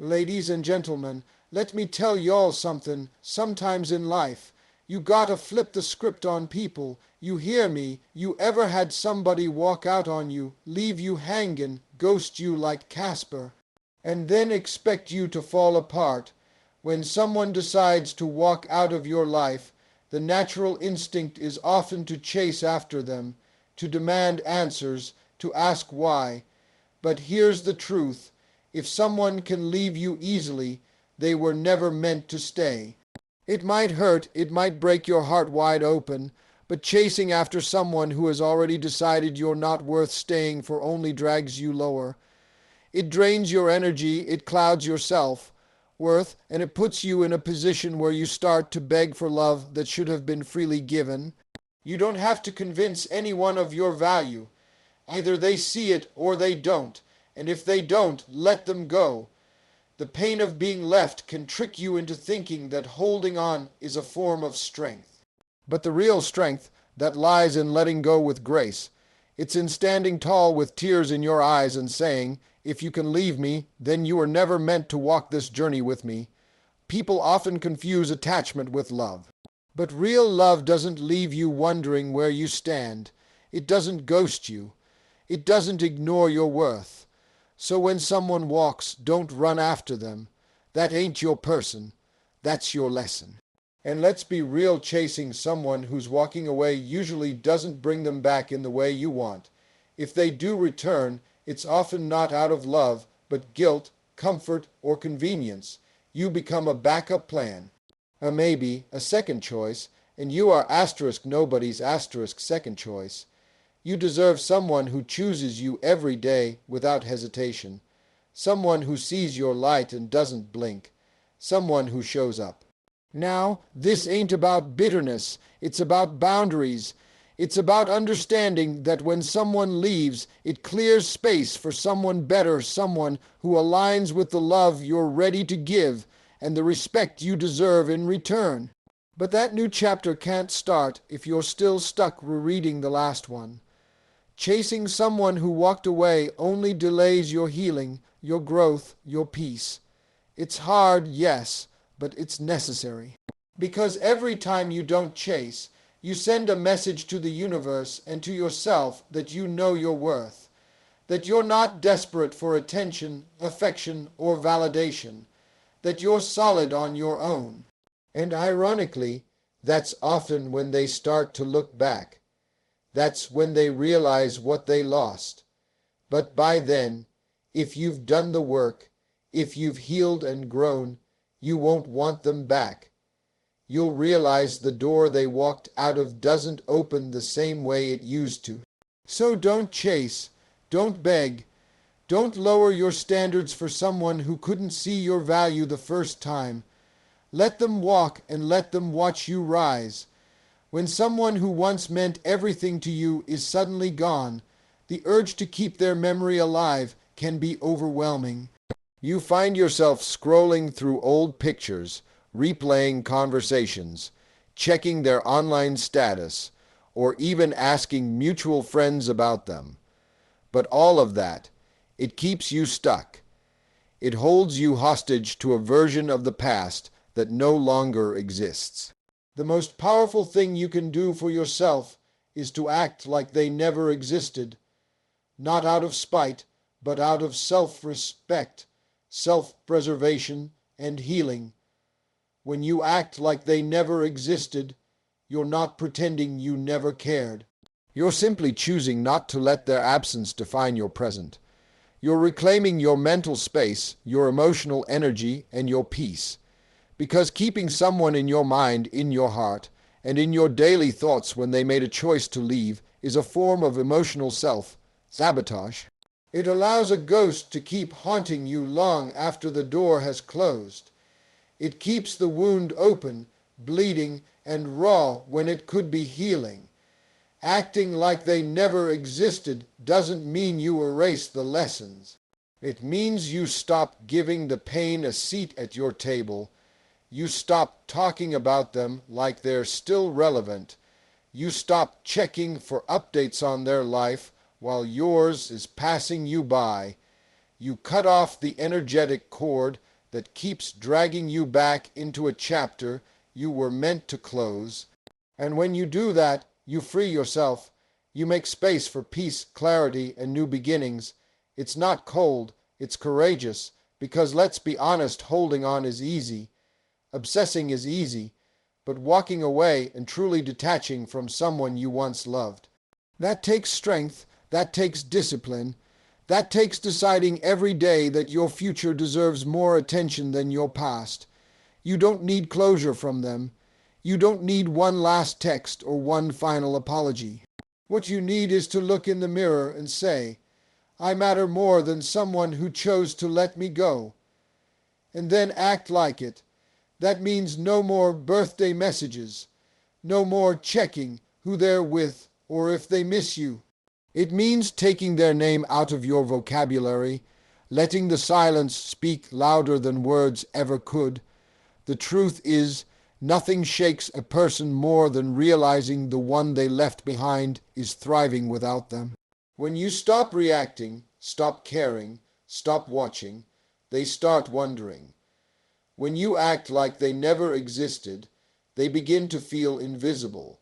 Ladies and gentlemen, let me tell y'all something. Sometimes in life, you gotta flip the script on people. You hear me? You ever had somebody walk out on you, leave you hanging, ghost you like Casper, and then expect you to fall apart? When someone decides to walk out of your life, the natural instinct is often to chase after them, to demand answers, to ask why. But here's the truth. If someone can leave you easily, they were never meant to stay. It might hurt, it might break your heart wide open, but chasing after someone who has already decided you're not worth staying for only drags you lower. It drains your energy, it clouds your self-worth, and it puts you in a position where you start to beg for love that should have been freely given. You don't have to convince anyone of your value. Either they see it or they don't, and if they don't, let them go. The pain of being left can trick you into thinking that holding on is a form of strength. But the real strength that lies in letting go with grace. It's in standing tall with tears in your eyes and saying, if you can leave me, then you were never meant to walk this journey with me. People often confuse attachment with love. But real love doesn't leave you wondering where you stand. It doesn't ghost you. It doesn't ignore your worth. So when someone walks, don't run after them. That ain't your person. That's your lesson. And let's be real, chasing someone who's walking away usually doesn't bring them back in the way you want. If they do return, it's often not out of love, but guilt, comfort, or convenience. You become a backup plan, a maybe, a second choice, and you are asterisk nobody's asterisk second choice. You deserve someone who chooses you every day without hesitation, someone who sees your light and doesn't blink, someone who shows up. Now, this ain't about bitterness, it's about boundaries. It's about understanding that when someone leaves, it clears space for someone better, someone who aligns with the love you're ready to give and the respect you deserve in return. But that new chapter can't start if you're still stuck rereading the last one. Chasing someone who walked away only delays your healing, your growth, your peace. It's hard, yes, but it's necessary. Because every time you don't chase, you send a message to the universe and to yourself that you know your worth, that you're not desperate for attention, affection, or validation, that you're solid on your own. And ironically, that's often when they start to look back. That's when they realize what they lost. But by then, if you've done the work, if you've healed and grown, you won't want them back. You'll realize the door they walked out of doesn't open the same way it used to. So don't chase, don't beg, don't lower your standards for someone who couldn't see your value the first time. Let them walk and let them watch you rise. When someone who once meant everything to you is suddenly gone, the urge to keep their memory alive can be overwhelming. You find yourself scrolling through old pictures, replaying conversations, checking their online status, or even asking mutual friends about them. But all of that, it keeps you stuck. It holds you hostage to a version of the past that no longer exists. The most powerful thing you can do for yourself is to act like they never existed, not out of spite, but out of self-respect, self-preservation, and healing. When you act like they never existed, you're not pretending you never cared. You're simply choosing not to let their absence define your present. You're reclaiming your mental space, your emotional energy, and your peace. Because keeping someone in your mind, in your heart, and in your daily thoughts when they made a choice to leave is a form of emotional self-sabotage. It allows a ghost to keep haunting you long after the door has closed. It keeps the wound open, bleeding, and raw when it could be healing. Acting like they never existed doesn't mean you erase the lessons. It means you stop giving the pain a seat at your table. You stop talking about them like they're still relevant. You stop checking for updates on their life while yours is passing you by. You cut off the energetic cord that keeps dragging you back into a chapter you were meant to close. And when you do that, you free yourself. You make space for peace, clarity, and new beginnings. It's not cold, it's courageous, because let's be honest, holding on is easy. Obsessing is easy, but walking away and truly detaching from someone you once loved, that takes strength, that takes discipline, that takes deciding every day that your future deserves more attention than your past. You don't need closure from them. You don't need one last text or one final apology. What you need is to look in the mirror and say, I matter more than someone who chose to let me go. And then act like it. That means no more birthday messages, no more checking who they're with or if they miss you. It means taking their name out of your vocabulary, letting the silence speak louder than words ever could. The truth is, nothing shakes a person more than realizing the one they left behind is thriving without them. When you stop reacting, stop caring, stop watching, they start wondering. When you act like they never existed, they begin to feel invisible.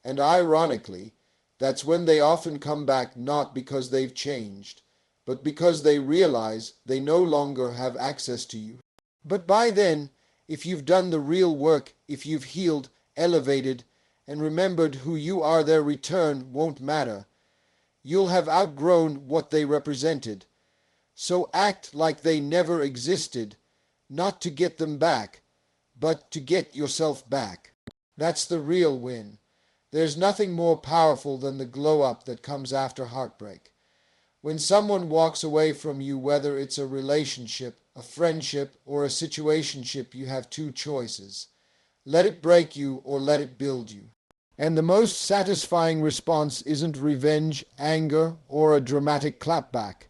And ironically, that's when they often come back not because they've changed, but because they realize they no longer have access to you. But by then, if you've done the real work, if you've healed, elevated, and remembered who you are, their return won't matter. You'll have outgrown what they represented. So act like they never existed, not to get them back, but to get yourself back. That's the real win. There's nothing more powerful than the glow-up that comes after heartbreak. When someone walks away from you, whether it's a relationship, a friendship, or a situationship, you have two choices. Let it break you or let it build you. And the most satisfying response isn't revenge, anger, or a dramatic clapback.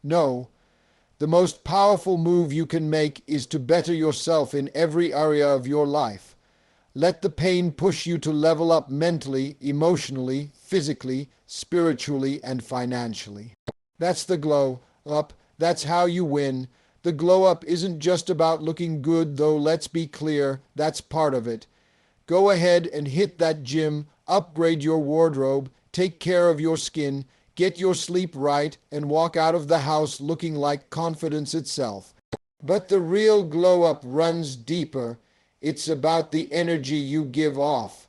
No, the most powerful move you can make is to better yourself in every area of your life. Let the pain push you to level up mentally, emotionally, physically, spiritually, and financially. That's the glow up. That's how you win. The glow up isn't just about looking good, though let's be clear, that's part of it. Go ahead and hit that gym, upgrade your wardrobe, take care of your skin, get your sleep right, and walk out of the house looking like confidence itself. But the real glow up runs deeper. It's about the energy you give off.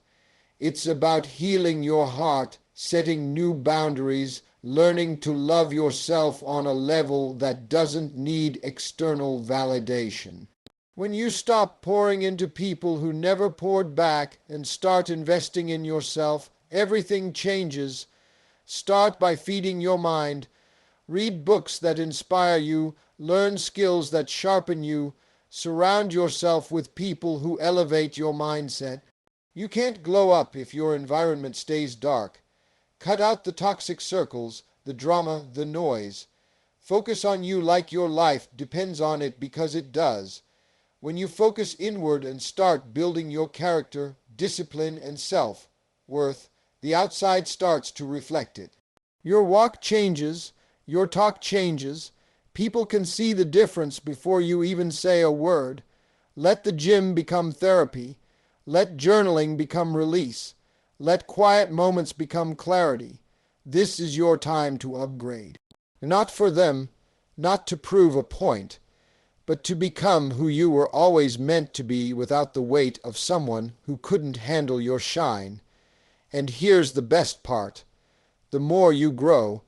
It's about healing your heart, setting new boundaries, learning to love yourself on a level that doesn't need external validation. When you stop pouring into people who never poured back and start investing in yourself, everything changes. Start by feeding your mind. Read books that inspire you, learn skills that sharpen you, surround yourself with people who elevate your mindset. You can't glow up if your environment stays dark. Cut out the toxic circles, the drama, the noise. Focus on you like your life depends on it, because it does. When you focus inward and start building your character, discipline, and self-worth, the outside starts to reflect it. Your walk changes, your talk changes. People can see the difference before you even say a word. Let the gym become therapy. Let journaling become release. Let quiet moments become clarity. This is your time to upgrade. Not for them, not to prove a point, but to become who you were always meant to be without the weight of someone who couldn't handle your shine. And here's the best part. The more you grow,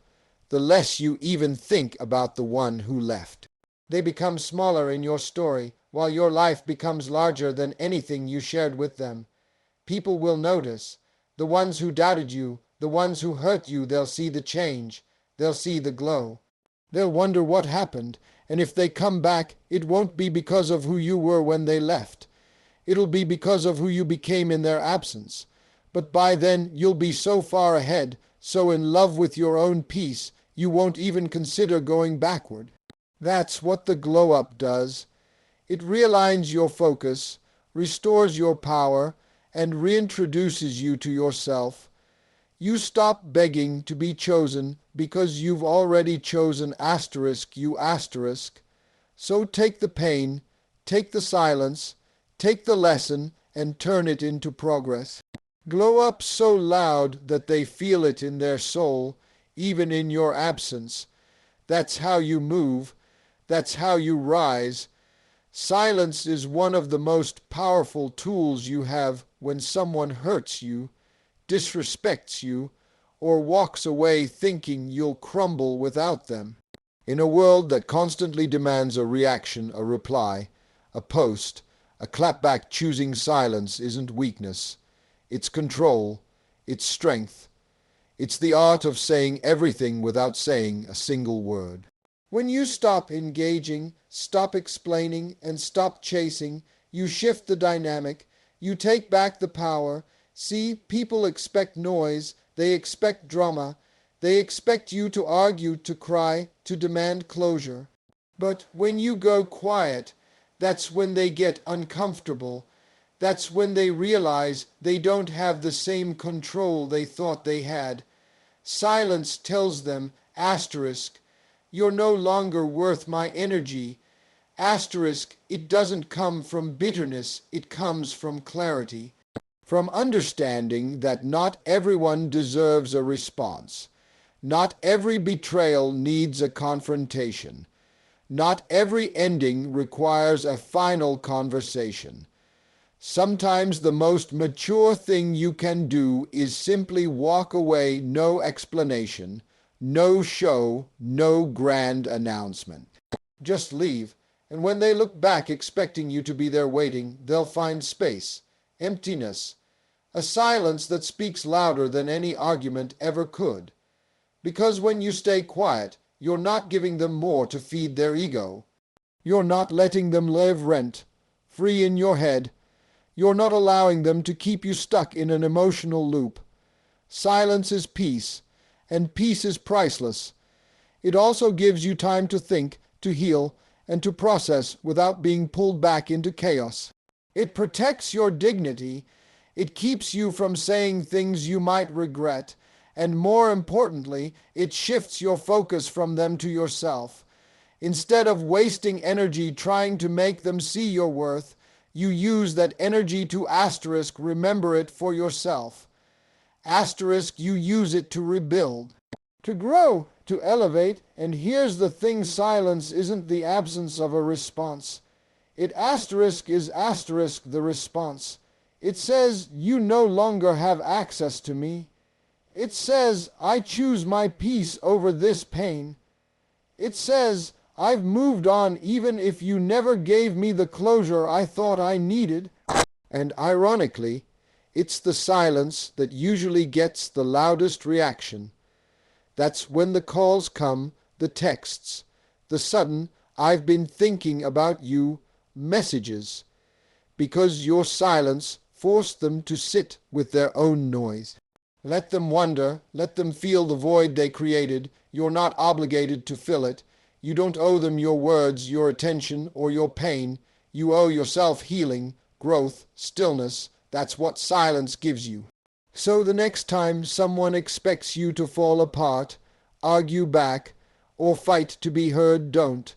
the less you even think about the one who left. They become smaller in your story, while your life becomes larger than anything you shared with them. People will notice. The ones who doubted you, the ones who hurt you, they'll see the change. They'll see the glow. They'll wonder what happened, and if they come back, it won't be because of who you were when they left. It'll be because of who you became in their absence. But by then, you'll be so far ahead, so in love with your own peace, you won't even consider going backward. That's what the glow-up does. It realigns your focus, restores your power, and reintroduces you to yourself. You stop begging to be chosen because you've already chosen **, you **. So take the pain, take the silence, take the lesson, and turn it into progress. Glow up so loud that they feel it in their soul, even in your absence. That's how you move. That's how you rise. Silence is one of the most powerful tools you have when someone hurts you, disrespects you, or walks away thinking you'll crumble without them. In a world that constantly demands a reaction, a reply, a post, a clapback, choosing silence isn't weakness. It's control. It's strength. It's the art of saying everything without saying a single word. When you stop engaging, stop explaining, and stop chasing, you shift the dynamic. You take back the power. See, people expect noise. They expect drama. They expect you to argue, to cry, to demand closure. But when you go quiet, that's when they get uncomfortable. That's when they realize they don't have the same control they thought they had. Silence tells them, asterisk, you're no longer worth my energy. Asterisk, it doesn't come from bitterness, it comes from clarity. From understanding that not everyone deserves a response. Not every betrayal needs a confrontation. Not every ending requires a final conversation. Sometimes the most mature thing you can do is simply walk away, no explanation, no show, no grand announcement. Just leave, and when they look back expecting you to be there waiting, they'll find space, emptiness, a silence that speaks louder than any argument ever could. Because when you stay quiet, you're not giving them more to feed their ego. You're not letting them live rent, free in your head. You're not allowing them to keep you stuck in an emotional loop. Silence is peace, and peace is priceless. It also gives you time to think, to heal, and to process without being pulled back into chaos. It protects your dignity. It keeps you from saying things you might regret. And more importantly, it shifts your focus from them to yourself. Instead of wasting energy trying to make them see your worth, you use that energy to asterisk, remember it for yourself. Asterisk, you use it to rebuild, to grow, to elevate, and here's the thing, silence isn't the absence of a response. It asterisk is asterisk the response. It says, you no longer have access to me. It says, I choose my peace over this pain. It says, I've moved on even if you never gave me the closure I thought I needed. And ironically, it's the silence that usually gets the loudest reaction. That's when the calls come, the texts, the sudden, I've been thinking about you messages, because your silence forced them to sit with their own noise. Let them wonder, let them feel the void they created. You're not obligated to fill it. You don't owe them your words, your attention, or your pain. You owe yourself healing, growth, stillness. That's what silence gives you. So the next time someone expects you to fall apart, argue back, or fight to be heard, don't.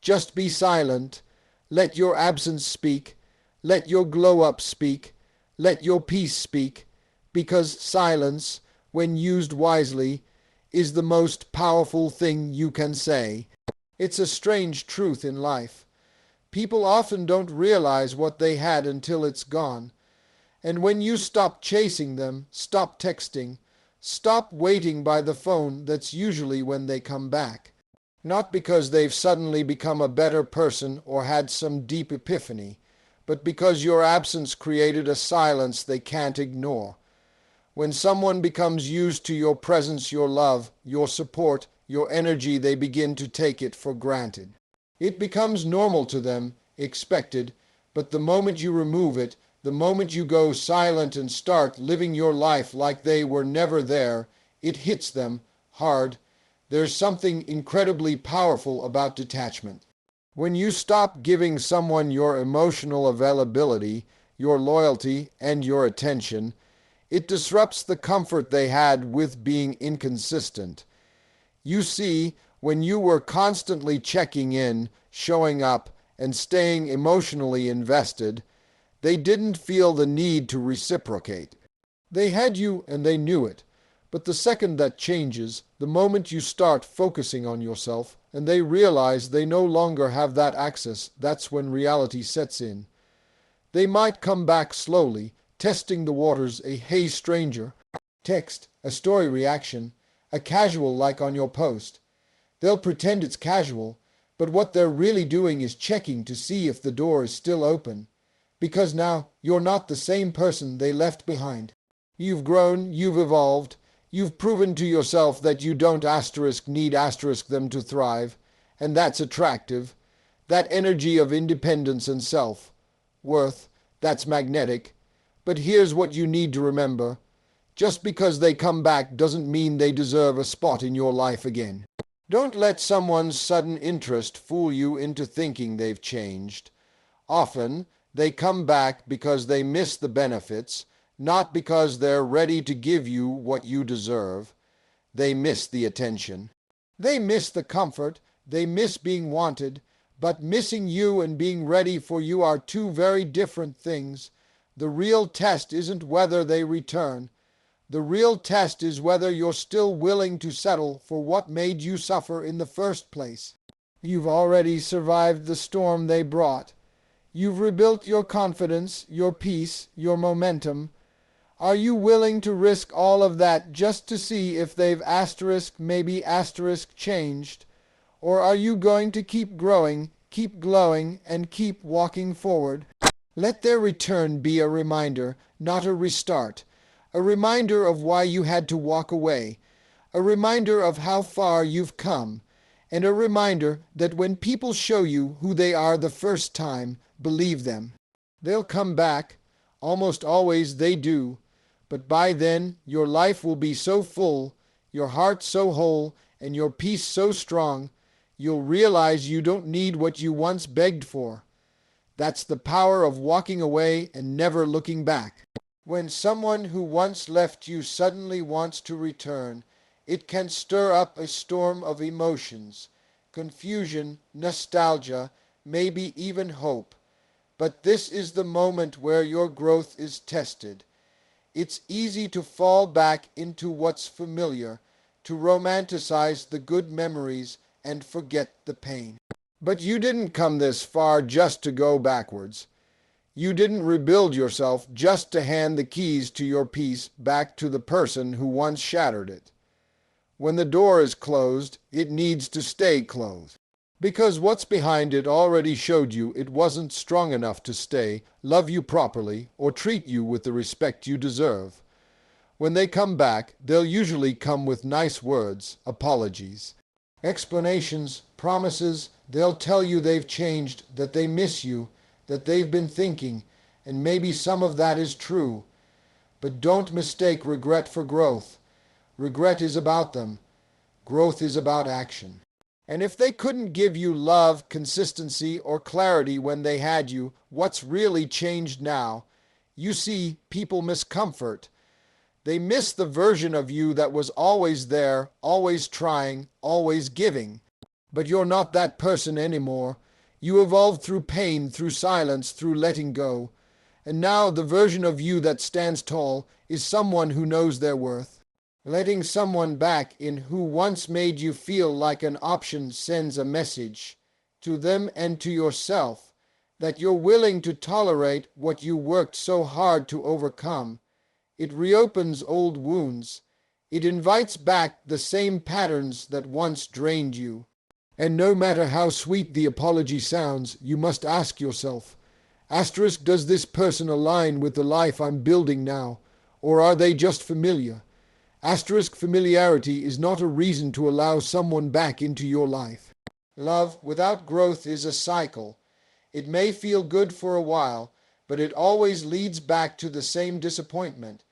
Just be silent. Let your absence speak. Let your glow-up speak. Let your peace speak. Because silence, when used wisely, is the most powerful thing you can say. It's a strange truth in life. People often don't realize what they had until it's gone. And when you stop chasing them, stop texting, stop waiting by the phone, that's usually when they come back. Not because they've suddenly become a better person or had some deep epiphany, but because your absence created a silence they can't ignore. When someone becomes used to your presence, your love, your support, your energy, they begin to take it for granted. It becomes normal to them, expected, but the moment you remove it, the moment you go silent and start living your life like they were never there, it hits them hard. There's something incredibly powerful about detachment. When you stop giving someone your emotional availability, your loyalty, and your attention, it disrupts the comfort they had with being inconsistent. You see, when you were constantly checking in, showing up, and staying emotionally invested, they didn't feel the need to reciprocate. They had you and they knew it. But the second that changes, the moment you start focusing on yourself, and they realize they no longer have that access, that's when reality sets in. They might come back slowly, testing the waters, a "hey stranger" text, a story reaction, a casual like on your post. They'll pretend it's casual, but what they're really doing is checking to see if the door is still open. Because now you're not the same person they left behind. You've grown, you've evolved, you've proven to yourself that you don't need them to thrive, and that's attractive. That energy of independence and self-worth, that's magnetic. But here's what you need to remember. Just because they come back doesn't mean they deserve a spot in your life again. Don't let someone's sudden interest fool you into thinking they've changed. Often, they come back because they miss the benefits, not because they're ready to give you what you deserve. They miss the attention. They miss the comfort. They miss being wanted. But missing you and being ready for you are two very different things. The real test isn't whether they return. The real test is whether you're still willing to settle for what made you suffer in the first place. You've already survived the storm they brought. You've rebuilt your confidence, your peace, your momentum. Are you willing to risk all of that just to see if they've changed? Or are you going to keep growing, keep glowing, and keep walking forward? Let their return be a reminder, not a restart. A reminder of why you had to walk away. A reminder of how far you've come. And a reminder that when people show you who they are the first time, believe them. They'll come back. Almost always they do. But by then, your life will be so full, your heart so whole, and your peace so strong, you'll realize you don't need what you once begged for. That's the power of walking away and never looking back. When someone who once left you suddenly wants to return, it can stir up a storm of emotions, confusion, nostalgia, maybe even hope. But this is the moment where your growth is tested. It's easy to fall back into what's familiar, to romanticize the good memories and forget the pain. But you didn't come this far just to go backwards. You didn't rebuild yourself just to hand the keys to your peace back to the person who once shattered it. When the door is closed, it needs to stay closed. Because what's behind it already showed you it wasn't strong enough to stay, love you properly, or treat you with the respect you deserve. When they come back, they'll usually come with nice words, apologies, explanations, promises. They'll tell you they've changed, that they miss you, that they've been thinking, and maybe some of that is true. But don't mistake regret for growth. Regret is about them. Growth is about action. And if they couldn't give you love, consistency, or clarity when they had you, what's really changed now? You see, people miss comfort. They miss the version of you that was always there, always trying, always giving. But you're not that person anymore. You evolved through pain, through silence, through letting go. And now the version of you that stands tall is someone who knows their worth. Letting someone back in who once made you feel like an option sends a message to them and to yourself that you're willing to tolerate what you worked so hard to overcome. It reopens old wounds. It invites back the same patterns that once drained you. And no matter how sweet the apology sounds, you must ask yourself, does this person align with the life I'm building now, or are they just familiar? Familiarity is not a reason to allow someone back into your life. Love without growth is a cycle. It may feel good for a while, but it always leads back to the same disappointment.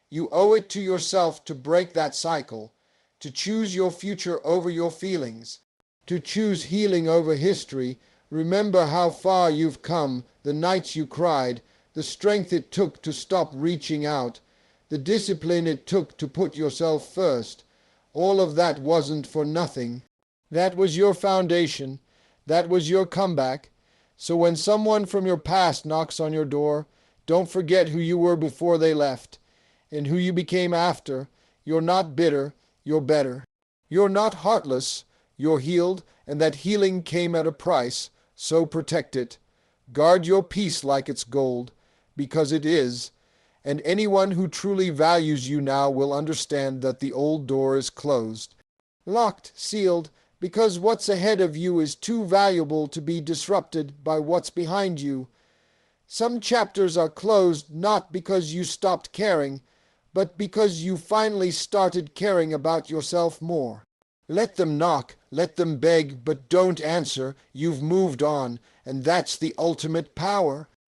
You owe it to yourself to break that cycle, to choose your future over your feelings, to choose healing over history. Remember how far you've come, the nights you cried, the strength it took to stop reaching out, the discipline it took to put yourself first. All of that wasn't for nothing. That was your foundation. That was your comeback. So when someone from your past knocks on your door, don't forget who you were before they left and who you became after. You're not bitter, you're better. You're not heartless, you're healed, and that healing came at a price, so protect it. Guard your peace like it's gold, because it is, and anyone who truly values you now will understand that the old door is closed. Locked, sealed, because what's ahead of you is too valuable to be disrupted by what's behind you. Some chapters are closed not because you stopped caring, but because you finally started caring about yourself more. Let them knock, let them beg, but don't answer. You've moved on, and that's the ultimate power.